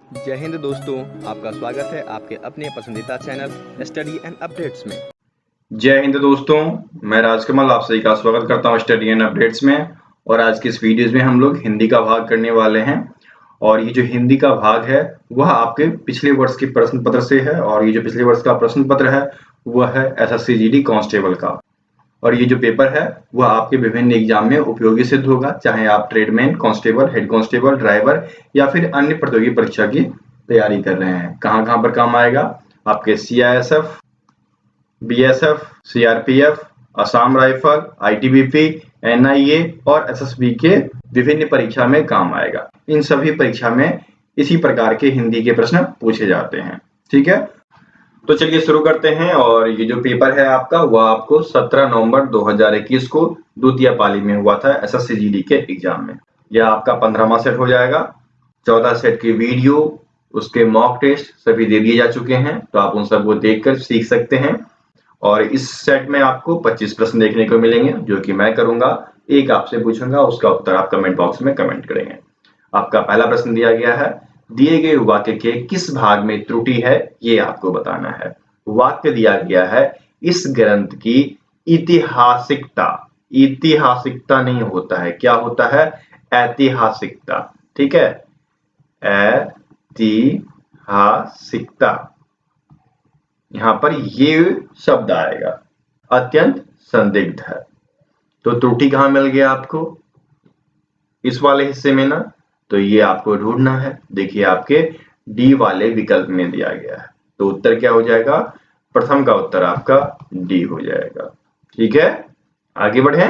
जय हिंद दोस्तों, आपका स्वागत है आपके अपने पसंदीदा चैनल स्टडी एंड अपडेट्स में। जय हिंद दोस्तों, मैं राजकमल आप सभी का स्वागत करता हूं स्टडी एंड अपडेट्स में। और आज की इस वीडियोस में हम लोग हिंदी का भाग करने वाले हैं। और ये जो हिंदी का भाग है वह आपके पिछले वर्ष के प्रश्न पत्र से है। और ये जो पिछले वर्ष का प्रश्न पत्र है वह है एसएससी जीडी कांस्टेबल का। और ये जो पेपर है वह आपके विभिन्न एग्जाम में उपयोगी सिद्ध होगा, चाहे आप tradesman, constable, head constable, driver या फिर अन्य प्रतियोगी परीक्षा की तैयारी कर रहे हैं। कहाँ कहाँ पर काम आएगा? आपके CISF, BSF, CRPF, Assam rifle, ITBP, NIA और एसएसबी के विभिन्न परीक्षा में काम आएगा। इन सभी परीक्षा में इसी प्रकार के हिंदी के प्रश्न पूछे जाते हैं। ठीक है, तो चलिए शुरू करते हैं। और ये जो पेपर है आपका वह आपको 17 नवंबर 2021 को द्वितीय पाली में हुआ था एसएससी जीडी के एग्जाम में। यह आपका 15वां सेट हो जाएगा। 14 सेट की वीडियो, उसके मॉक टेस्ट सभी दे दिए जा चुके हैं, तो आप उन सबको देखकर सीख सकते हैं। और इस सेट में आपको 25 प्रश्न देखने को मिलेंगे, जो कि मैं करूंगा। एक आपसे पूछूंगा, उसका उत्तर आप कमेंट बॉक्स में कमेंट करेंगे। आपका पहला प्रश्न दिया गया है, दिए गए वाक्य के किस भाग में त्रुटि है ये आपको बताना है। वाक्य दिया गया है, इस ग्रंथ की ऐतिहासिकता, ऐतिहासिकता नहीं होता है, क्या होता है? ऐतिहासिकता। ठीक है, ऐतिहासिकता, यहां पर ये शब्द आएगा, अत्यंत संदिग्ध है। तो त्रुटि कहां मिल गया आपको? इस वाले हिस्से में ना, तो ये आपको ढूंढना है। देखिए आपके डी वाले विकल्प में दिया गया है, तो उत्तर क्या हो जाएगा? प्रथम का उत्तर आपका डी हो जाएगा। ठीक है, आगे बढ़े।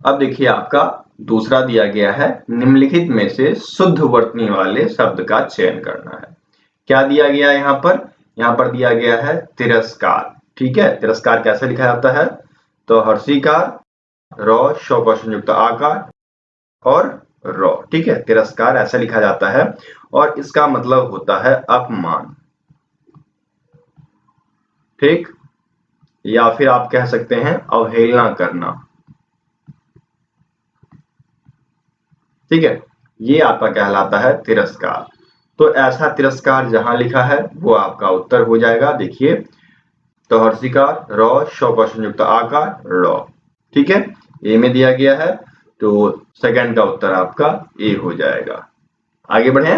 अब देखिए आपका दूसरा दिया गया है, निम्नलिखित में से शुद्ध वर्तनी वाले शब्द का चयन करना है। क्या दिया गया यहाँ पर? यहाँ पर दिया गया है तिरस्कार। ठीक है, तिरस्कार कैसे लिखा जाता है? तो हर्षिकार, रौ, शौ का संयुक्त आकार और रौ। ठीक है, तिरस्कार ऐसा लिखा जाता है और इसका मतलब होता है अपमान। ठीक, या फिर आप कह सकते हैं अवहेलना करना। ठीक है, ये आपका कहलाता है तिरस्कार। तो ऐसा तिरस्कार जहां लिखा है वो आपका उत्तर हो जाएगा। देखिए, तो हर्षिकार, रौ, शौ का संयुक्त आकार, रौ। ठीक है, ए में दिया गया है, तो सेकंड का उत्तर आपका ए हो जाएगा। आगे बढ़े।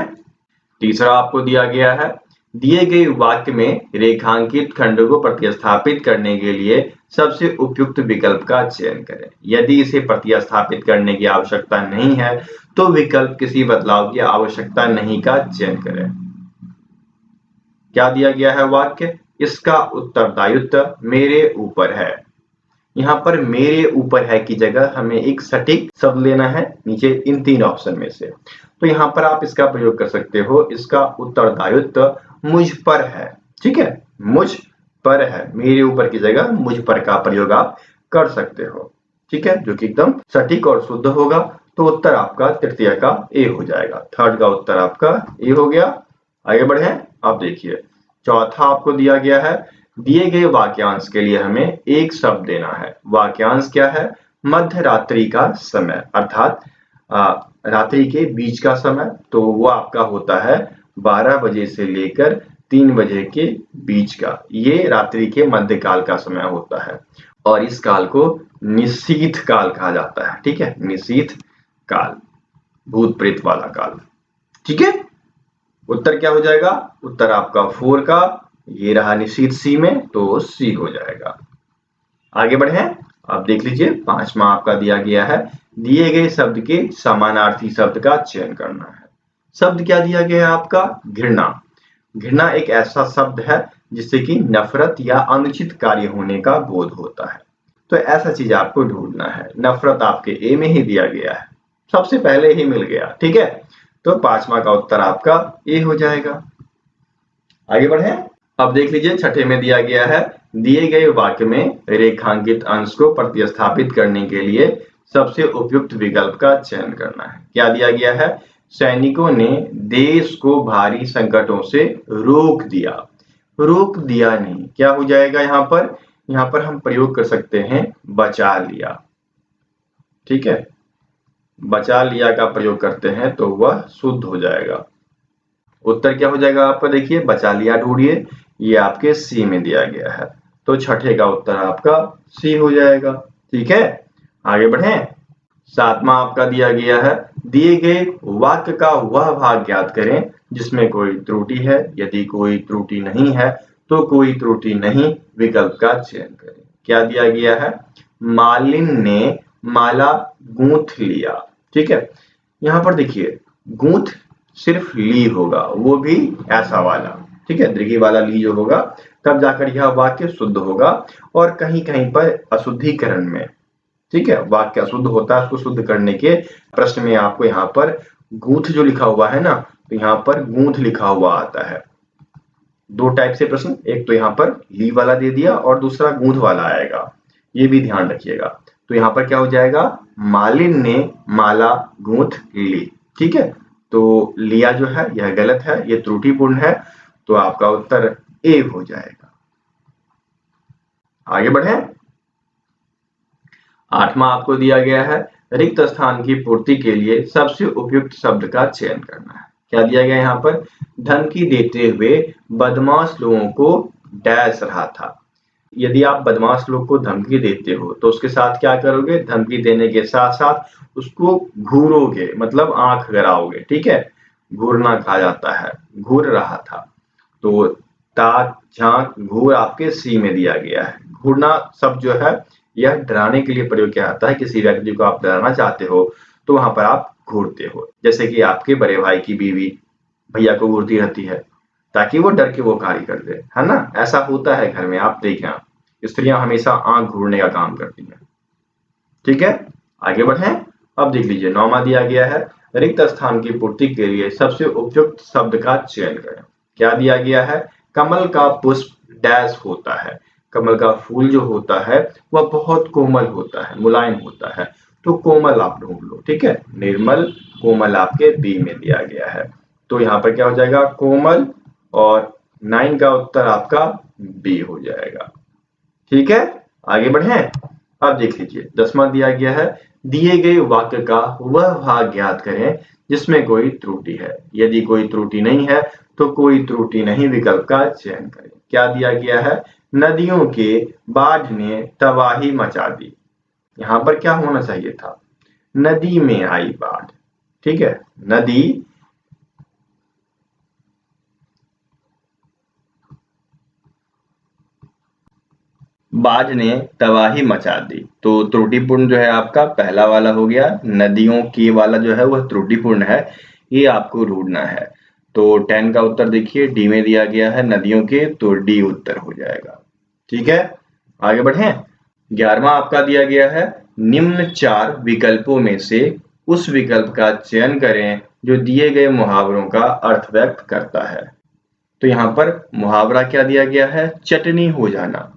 तीसरा आपको दिया गया है, दिए गए वाक्य में रेखांकित खंड को प्रतिस्थापित करने के लिए सबसे उपयुक्त विकल्प का चयन करें। यदि इसे प्रतिस्थापित करने की आवश्यकता नहीं है तो विकल्प किसी बदलाव की आवश्यकता नहीं का चयन करें। क्या दिया गया है वाक्य? इसका उत्तरदायित्व मेरे ऊपर है। यहाँ पर मेरे ऊपर है की जगह हमें एक सटीक शब्द लेना है नीचे इन तीन ऑप्शन में से। तो यहाँ पर आप इसका प्रयोग कर सकते हो, इसका उत्तरदायित्व मुझ पर है। ठीक है, मुझ पर है, मेरे ऊपर की जगह मुझ पर का प्रयोग आप कर सकते हो। ठीक है, जो कि एकदम सटीक और शुद्ध होगा। तो उत्तर आपका तृतीय का ए हो जाएगा। थर्ड का उत्तर आपका ए हो गया। आगे बढ़े। अब देखिए, चौथा आपको दिया गया है, दिए गए वाक्यांश के लिए हमें एक शब्द देना है। वाक्यांश क्या है? मध्य रात्रि का समय, अर्थात रात्रि के बीच का समय। तो वो आपका होता है 12 बजे से लेकर 3 बजे के बीच का, ये रात्रि के मध्यकाल का समय होता है। और इस काल को निशीथ काल कहा जाता है। ठीक है, निशीथ काल, भूत प्रेत वाला काल। ठीक है, उत्तर क्या हो जाएगा? उत्तर आपका 4 का ये रहा निशीथ सी में, तो सी हो जाएगा। आगे बढ़े। अब देख लीजिए, पांचवा आपका दिया गया है, दिए गए शब्द के समानार्थी शब्द का चयन करना है। शब्द क्या दिया गया है आपका? घृणा। घृणा एक ऐसा शब्द है जिससे कि नफरत या अनुचित कार्य होने का बोध होता है। तो ऐसा चीज आपको ढूंढना है। नफरत आपके ए में ही दिया गया है, सबसे पहले ही मिल गया। ठीक है, तो पांचवा का उत्तर आपका ए हो जाएगा। आगे बढ़े। अब देख लीजिए, छठे में दिया गया है, दिए गए वाक्य में रेखांकित अंश को प्रतिस्थापित करने के लिए सबसे उपयुक्त विकल्प का चयन करना है। क्या दिया गया है? सैनिकों ने देश को भारी संकटों से रोक दिया। रोक दिया नहीं, क्या हो जाएगा यहाँ पर? यहाँ पर हम प्रयोग कर सकते हैं बचा लिया। ठीक है, बचा लिया का प्रयोग करते हैं तो वह शुद्ध हो जाएगा। उत्तर क्या हो जाएगा आपका, देखिए बचा लिया ढूंढिए, ये आपके सी में दिया गया है, तो छठे का उत्तर आपका सी हो जाएगा। ठीक है, आगे बढ़ें। सातवां आपका दिया गया है, दिए गए वाक्य का वह भाग ज्ञात करें जिसमें कोई त्रुटि है, यदि कोई त्रुटि नहीं है तो कोई त्रुटि नहीं विकल्प का चयन करें। क्या दिया गया है, मालिन ने माला गूंथ लिया। ठीक है, यहाँ पर देखिए गूंथ सिर्फ ली होगा, वो भी ऐसा वाला। ठीक है, दीर्घी वाला ली जो होगा तब जाकर यह वाक्य शुद्ध होगा, और कहीं कहीं पर अशुद्धिकरण में, ठीक है, वाक्य अशुद्ध होता है, उसको शुद्ध करने के प्रश्न में आपको यहाँ पर गूंथ जो लिखा हुआ है ना, तो यहाँ पर गूंथ लिखा हुआ आता है। दो टाइप से प्रश्न, एक तो यहाँ पर ली वाला दे दिया और दूसरा गूंथ वाला आएगा, ये भी ध्यान रखिएगा। तो यहाँ पर क्या हो जाएगा, मालिन ने माला गूंथ ली। ठीक है, तो लिया जो है यह गलत है, यह त्रुटिपूर्ण है, तो आपका उत्तर ए हो जाएगा। आगे बढ़े। आठवां आपको दिया गया है, रिक्त स्थान की पूर्ति के लिए सबसे उपयुक्त शब्द का चयन करना है। क्या दिया गया यहाँ पर, धमकी देते हुए बदमाश लोगों को डैश रहा था। यदि आप बदमाश लोग को धमकी देते हो तो उसके साथ क्या करोगे, धमकी देने के साथ साथ उसको घूरोगे, मतलब आंख गड़ाओगे। ठीक है, घूरना कहा जाता है, घूर रहा था, तो ताक झांक घूर आपके सी में दिया गया है। घूरना शब्द जो है यह डराने के लिए प्रयोग किया जाता है, किसी व्यक्ति को आप डराना चाहते हो तो वहां पर आप घूरते हो, जैसे कि आपके बड़े भाई की बीवी भैया को घूरती रहती है ताकि वो डर के वो कार्य कर दे, है ना, ऐसा होता है घर में। आप देखें, स्त्रियां हमेशा आंख घूरने का काम करती हैं। ठीक है, आगे बढ़ें। अब देख लीजिए, नौवां दिया गया है, रिक्त स्थान की पूर्ति के लिए सबसे उपयुक्त शब्द का चयन करें। क्या दिया गया है, कमल का पुष्प डैश होता है। कमल का फूल जो होता है वह बहुत कोमल होता है, मुलायम होता है, तो कोमल आप ढूंढ लो। ठीक है, निर्मल कोमल आपके बी में दिया गया है, तो यहाँ पर क्या हो जाएगा, कोमल, और 9 का उत्तर आपका बी हो जाएगा। ठीक है, आगे बढ़ें। अब देख लीजिए, 10वां दिया गया है, दिए गए वाक्य का वह भाग ज्ञात करें जिसमें कोई त्रुटि है, यदि कोई त्रुटि नहीं है तो कोई त्रुटि नहीं विकल्प का चयन करें। क्या दिया गया है, नदियों के बाढ़ ने तबाही मचा दी। यहाँ पर क्या होना चाहिए था, नदी में आई बाढ़। ठीक है, नदी बाढ़ ने तबाही मचा दी, तो त्रुटिपूर्ण जो है आपका पहला वाला हो गया, नदियों की वाला जो है वह त्रुटिपूर्ण है, ये आपको ढूंढना है। तो 10 का उत्तर देखिए डी में दिया गया है, नदियों के, तो डी उत्तर हो जाएगा। ठीक है, आगे बढ़ें। 11वां आपका दिया गया है, निम्न 4 विकल्पों में से उस विकल्प का चयन करें जो दिए गए मुहावरों का अर्थ व्यक्त करता है। तो यहाँ पर मुहावरा क्या दिया गया है, चटनी हो जाना।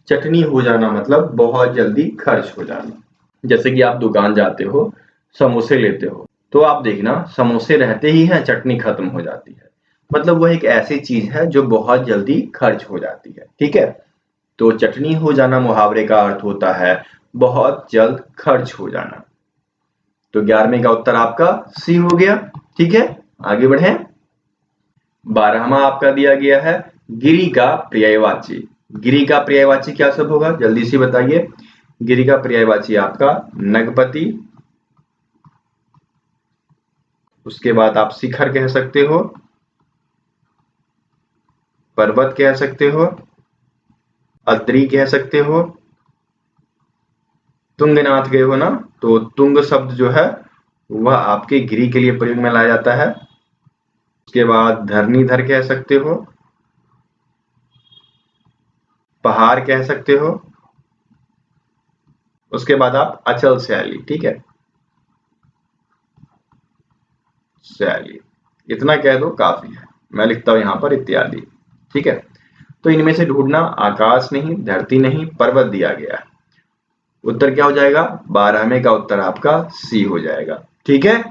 चटनी हो जाना मतलब बहुत जल्दी खर्च हो जाना। जैसे कि आप दुकान जाते हो, समोसे लेते हो, तो आप देखना समोसे रहते ही हैं चटनी खत्म हो जाती है, मतलब वह एक ऐसी चीज है जो बहुत जल्दी खर्च हो जाती है। ठीक है, तो चटनी हो जाना मुहावरे का अर्थ होता है बहुत जल्द खर्च हो जाना। तो 11वें का उत्तर आपका सी हो गया। ठीक है, आगे बढ़ें। 12वां आपका दिया गया है, गिरी का पर्यायवाची। गिरी का पर्यायवाची क्या सब होगा, जल्दी से बताइए। गिरी का पर्यायवाची आपका नगपति, उसके बाद आप शिखर कह सकते हो, पर्वत कह सकते हो, अत्रि कह सकते हो, तुंगनाथ गए हो ना, तो तुंग शब्द जो है वह आपके गिरी के लिए प्रयोग में लाया जाता है। उसके बाद धरणीधर कह सकते हो, पहाड़ कह सकते हो, उसके बाद आप अचल शैली। ठीक है, शैली, इतना कह दो काफी है, मैं लिखता हूं यहां पर इत्यादि। ठीक है, तो इनमें से ढूंढना, आकाश नहीं, धरती नहीं, पर्वत दिया गया है। उत्तर क्या हो जाएगा, 12वें का उत्तर आपका सी हो जाएगा। ठीक है,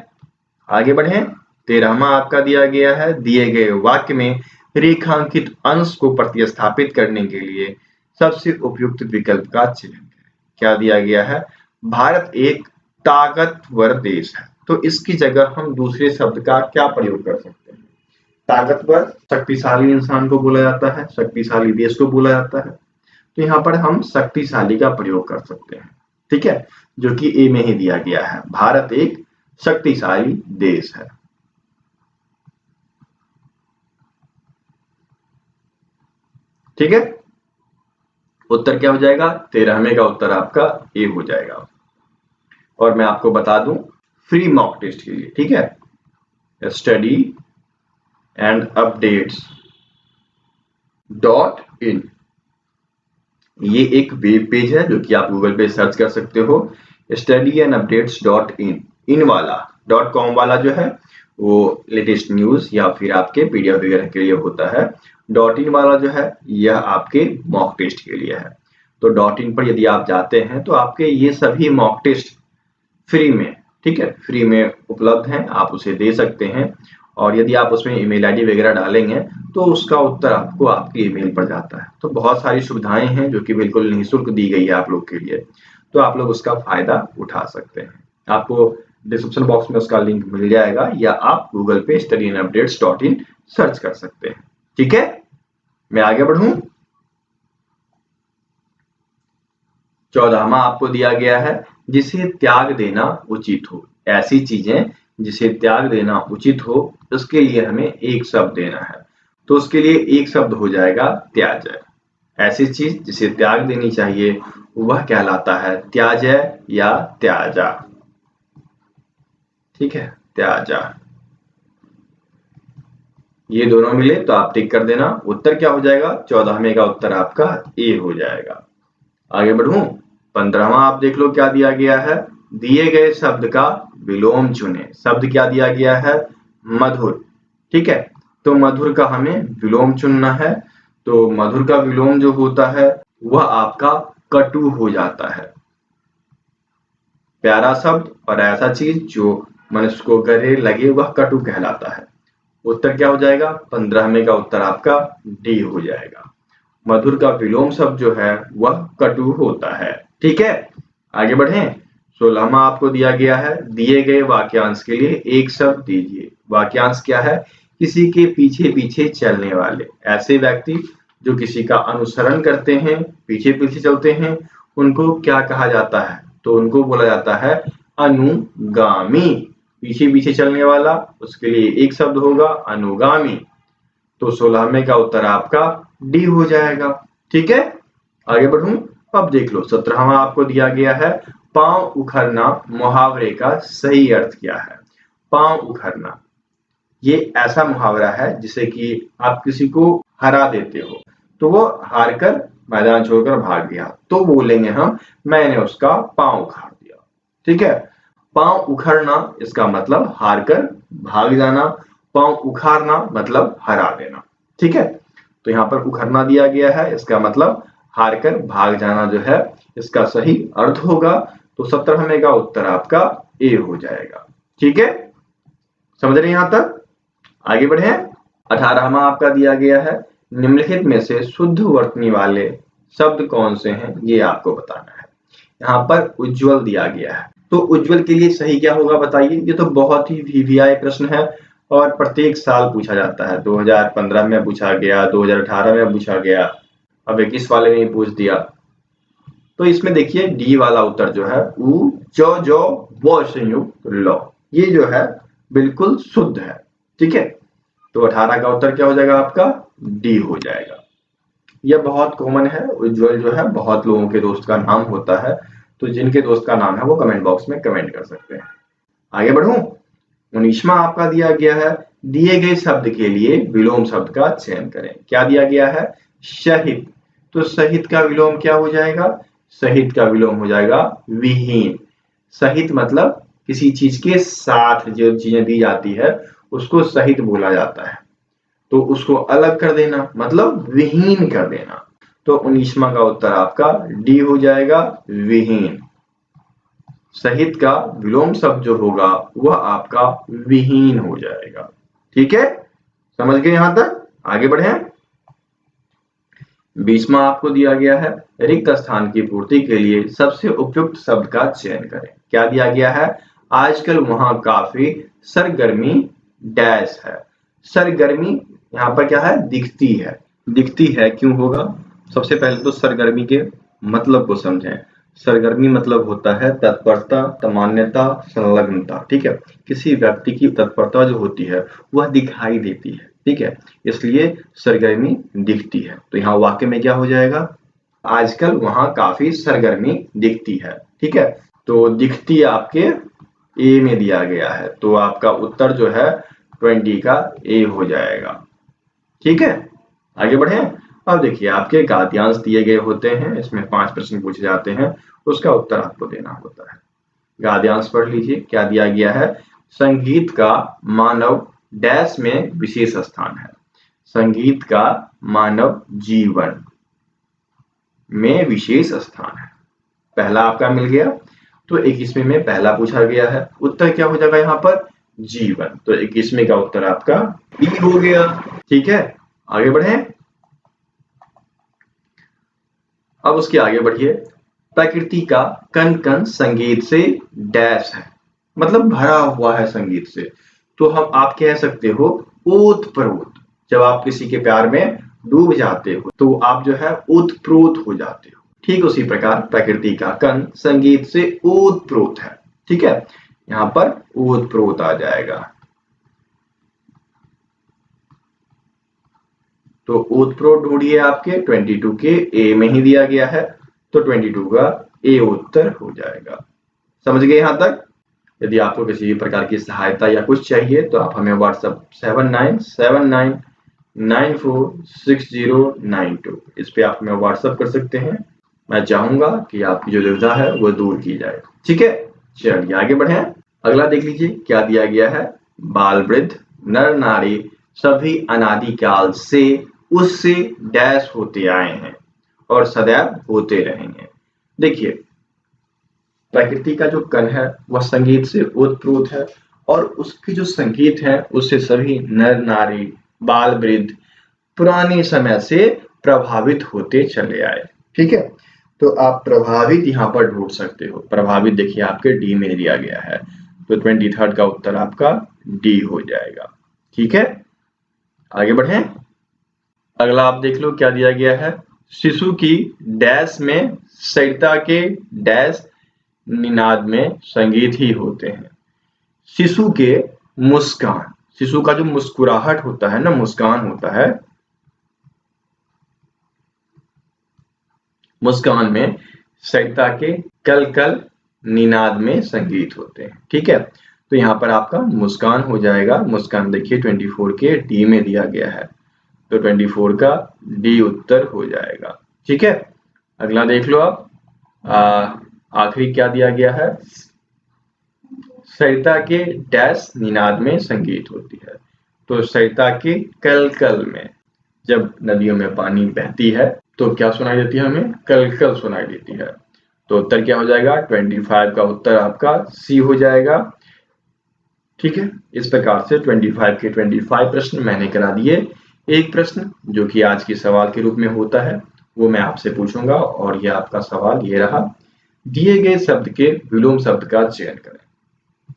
आगे बढ़े। 13वां आपका दिया गया है, दिए गए वाक्य में रेखांकित अंश को प्रतिस्थापित करने के लिए सबसे उपयुक्त विकल्प का चयन करें। क्या दिया गया है, भारत एक ताकतवर देश है, तो इसकी जगह हम दूसरे शब्द का क्या प्रयोग कर सकते हैं, ताकतवर शक्तिशाली इंसान को बोला जाता है, शक्तिशाली देश को बोला जाता है। तो यहाँ पर हम शक्तिशाली का प्रयोग कर सकते हैं, ठीक है, जो कि ए में ही दिया गया है। भारत एक शक्तिशाली देश है। ठीक है, उत्तर क्या हो जाएगा? 13वें का उत्तर आपका ए हो जाएगा। और मैं आपको बता दूं, फ्री मॉक टेस्ट के लिए, ठीक है, स्टडी एंड अपडेट्स .in ये एक वेब पेज है जो कि आप गूगल पे सर्च कर सकते हो। स्टडी एंड अपडेट्स .in इन वाला .com वाला जो है वो लेटेस्ट न्यूज या फिर आपके पीडीएफ वगैरह के लिए होता है। .in वाला जो है यह आपके मॉक टेस्ट के लिए है। तो .in पर यदि आप जाते हैं तो आपके ये सभी मॉक टेस्ट फ्री में, ठीक है, फ्री में उपलब्ध हैं, आप उसे दे सकते हैं। और यदि आप उसमें ईमेल आईडी वगैरह डालेंगे तो उसका उत्तर आपको आपके ईमेल पर जाता है। तो बहुत सारी सुविधाएं हैं जो कि बिल्कुल निःशुल्क दी गई है आप लोग के लिए, तो आप लोग उसका फायदा उठा सकते हैं। आपको डिस्क्रिप्शन बॉक्स में उसका लिंक मिल जाएगा या आप गूगल पे study and updates .in search कर सकते हैं। ठीक है, मैं आगे बढ़ूं। 14वां आपको दिया गया है, जिसे त्याग देना उचित हो। ऐसी चीजें जिसे त्याग देना उचित हो, उसके लिए हमें एक शब्द देना है। तो उसके लिए एक शब्द हो जाएगा त्याज्य। ऐसी चीज जिसे त्याग देनी चाहिए वह कहलाता है त्याज्य या त्याजा। ठीक है, त्याजा। ये दोनों मिले तो आप टिक कर देना। उत्तर क्या हो जाएगा? 14वें का उत्तर आपका ए हो जाएगा। आगे बढ़ूं। 15वां आप देख लो क्या दिया गया है। दिए गए शब्द का विलोम चुने। शब्द क्या दिया गया है? मधुर। ठीक है, तो मधुर का हमें विलोम चुनना है। तो मधुर का विलोम जो होता है वह आपका कटु हो जाता है। प्यारा शब्द और ऐसा चीज जो मनुष्य को गले लगे वह कटु कहलाता है। उत्तर क्या हो जाएगा? 15वें का उत्तर आपका डी हो जाएगा। मधुर का विलोम शब्द जो है वह कटु होता है। ठीक है, आगे बढ़ें। 16वां आपको दिया गया है, दिए गए वाक्यांश के लिए एक शब्द दीजिए। वाक्यांश क्या है? किसी के पीछे पीछे चलने वाले। ऐसे व्यक्ति जो किसी का अनुसरण करते हैं, पीछे पीछे चलते हैं, उनको क्या कहा जाता है? तो उनको बोला जाता है अनुगामी। पीछे पीछे चलने वाला, उसके लिए एक शब्द होगा अनुगामी। तो 16वें का उत्तर आपका डी हो जाएगा। ठीक है, आगे बढ़ूं। अब देख लो 17वां आपको दिया गया है, पांव उखड़ना मुहावरे का सही अर्थ क्या है? पांव उखड़ना ये ऐसा मुहावरा है जिसे कि आप किसी को हरा देते हो, तो वो हार कर मैदान छोड़कर भाग गया, तो बोलेंगे हम मैंने उसका पांव उखाड़ दिया। ठीक है, पांव उखड़ना इसका मतलब हार कर भाग जाना, पांव उखाड़ना मतलब हरा देना। ठीक है, तो यहाँ पर उखड़ना दिया गया है, इसका मतलब हार कर भाग जाना जो है इसका सही अर्थ होगा। तो 17वें का उत्तर आपका ए हो जाएगा। ठीक है, समझ रहे हैं यहां तक? आगे बढ़े। 18वां आपका दिया गया है, निम्नलिखित में से शुद्ध वर्तनी वाले शब्द कौन से हैं ये आपको बताना है। यहाँ पर उज्जवल दिया गया है, तो उज्जवल के लिए सही क्या होगा बताइए? ये तो बहुत ही वीवीआई प्रश्न है और प्रत्येक साल पूछा जाता है। 2015 में पूछा गया, 2018 में पूछा गया, अब 21 वाले ने पूछ दिया। तो इसमें देखिए डी वाला उत्तर जो है उ जो वो संयुक्त लो, ये जो है बिल्कुल शुद्ध है। ठीक है, तो 18 का उत्तर क्या हो जाएगा आपका? डी हो जाएगा। यह बहुत कॉमन है। उज्जवल जो है बहुत लोगों के दोस्त का नाम होता है, तो जिनके दोस्त का नाम है वो कमेंट बॉक्स में कमेंट कर सकते हैं। आगे बढ़ूं। 19वां आपका दिया गया है, दिए गए शब्द के लिए विलोम शब्द का चयन करें। क्या दिया गया है? शहित। तो शहित का विलोम क्या हो जाएगा? शहित का विलोम हो जाएगा विहीन। शहित मतलब किसी चीज के साथ जो चीजें दी जाती है उसको शहित बोला जाता है, तो उसको अलग कर देना मतलब विहीन कर देना। तो 19वां का उत्तर आपका डी हो जाएगा, विहीन। शहित का विलोम शब्द जो होगा वह आपका विहीन हो जाएगा। ठीक है, समझ गए यहां तक? आगे बढ़े। 20वां आपको दिया गया है, रिक्त स्थान की पूर्ति के लिए सबसे उपयुक्त शब्द का चयन करें। क्या दिया गया है? आजकल वहां काफी सरगर्मी डैश है। सरगर्मी यहाँ पर क्या है, दिखती है। दिखती है क्यों होगा, सबसे पहले तो सरगर्मी के मतलब को समझें। सरगर्मी मतलब होता है तत्परता, सामान्यता, संलग्नता। ठीक है, किसी व्यक्ति की तत्परता जो होती है वह दिखाई देती है। ठीक है, इसलिए सरगर्मी दिखती है। तो यहाँ वाक्य में क्या हो जाएगा, आजकल वहां काफी सरगर्मी दिखती है। ठीक है, तो दिखती आपके ए में दिया गया है, तो आपका उत्तर जो है 20 का ए हो जाएगा। ठीक है, आगे बढ़े। अब देखिए आपके गद्यांश दिए गए होते हैं, इसमें 5 प्रश्न पूछे जाते हैं, उसका उत्तर आपको देना होता है। गद्यांश पढ़ लीजिए, क्या दिया गया है, संगीत का मानव डैश में विशेष स्थान है। संगीत का मानव जीवन में विशेष स्थान है। पहला आपका मिल गया, तो 21वें में पहला पूछा गया है, उत्तर क्या हो जाएगा यहाँ पर, जीवन। तो 21वें का उत्तर आपका बी हो गया। ठीक है, आगे बढ़े। अब उसके आगे बढ़िए, प्रकृति का कण कण संगीत से डैश है, मतलब भरा हुआ है संगीत से। तो हम आप कह सकते हो ओतप्रोत। जब आप किसी के प्यार में डूब जाते हो तो आप जो है ओतप्रोत हो जाते हो। ठीक उसी प्रकार प्रकृति का कण संगीत से ओतप्रोत है। ठीक है, यहाँ पर ओतप्रोत आ जाएगा। तो ओतप्रोत ढूंढिए, आपके 22 के ए में ही दिया गया है, तो 22 का ए उत्तर हो जाएगा। समझ गए यहाँ तक। यदि आपको किसी भी प्रकार की सहायता या कुछ चाहिए तो आप हमें व्हाट्सएप 7979946092 इस पे आप हमें व्हाट्सएप कर सकते हैं। मैं चाहूंगा कि आपकी जो दुविधा है वो दूर की जाए। ठीक है, चलिए आगे बढ़े। अगला देख लीजिए, क्या दिया गया है, बाल वृद्ध नर नारी सभी अनादिकाल से उससे डैश होते आए हैं और सदैव होते रहेंगे। देखिए प्रकृति का जो कण है वह संगीत से ओतप्रोत है, और उसकी जो संगीत है उससे सभी नर नारी बाल वृद्ध पुराने समय से प्रभावित होते चले आए। ठीक है, तो आप प्रभावित यहाँ पर ढूंढ सकते हो। प्रभावित देखिए आपके डी में दिया गया है, तो 23 का उत्तर आपका डी हो जाएगा। ठीक है, आगे बढ़े। अगला आप देख लो, क्या दिया गया है, शिशु की डैश में सरिता के डैश निनाद में संगीत ही होते हैं। शिशु के मुस्कान, शिशु का जो मुस्कुराहट होता है ना, मुस्कान होता है, मुस्कान में सरिता के कल कल निनाद में संगीत होते हैं। ठीक है, तो यहाँ पर आपका मुस्कान हो जाएगा। मुस्कान देखिए 24 के डी में दिया गया है, तो 24 का डी उत्तर हो जाएगा। ठीक है, अगला देख लो आप। आखिरी क्या दिया गया है, सरिता के डैश निनाद में संगीत होती है। तो सरिता के कल कल में, जब नदियों में पानी बहती है तो क्या सुनाई देती है, हमें कल कल सुनाई देती है। तो उत्तर क्या हो जाएगा, 25 का उत्तर आपका सी हो जाएगा। ठीक है, इस प्रकार से 25 के 25 प्रश्न मैंने करा दिए। एक प्रश्न जो कि आज के सवाल के रूप में होता है वो मैं आपसे पूछूंगा, और यह आपका सवाल ये रहा, दिए गए शब्द के विलोम शब्द का चयन करें।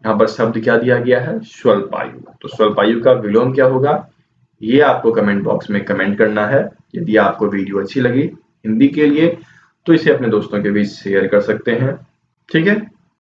यहाँ पर शब्द क्या दिया गया है, स्वल्पायु। तो स्वल्पायु का विलोम क्या होगा, ये आपको कमेंट बॉक्स में कमेंट करना है। यदि आपको वीडियो अच्छी लगी हिंदी के लिए तो इसे अपने दोस्तों के बीच शेयर कर सकते हैं। ठीक है,